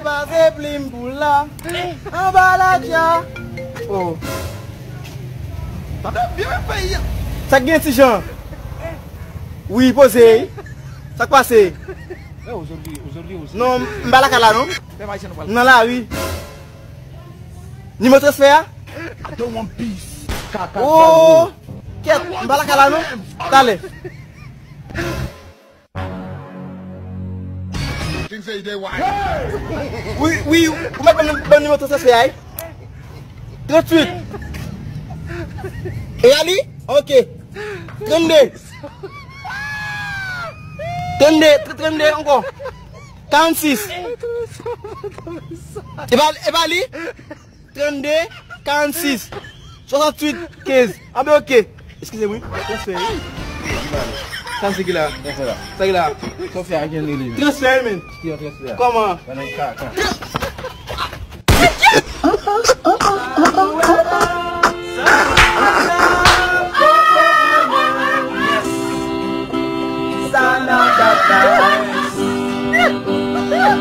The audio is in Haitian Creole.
Base, blimboula. En bas la tia. Oh. Ça gagne si Jean. Oui, posé. Ça passe. Aujourd'hui aussi. Non, m'balaka là non? Non là oui. Numéro transfert? I don't want peace. Oh. Quête, m'balaka là non? Allez. Oui, vous mettez le numéro de transfert. 38. Et Ali? Ok. 32. 32 encore. 46. Et Ali? 32, 46. 68, 15. Ah ben ok. Excusez-moi. Transfert. C'est là. C'est là. Transfert again, Lily. Transfert, man. Transfert. Comment? Yes.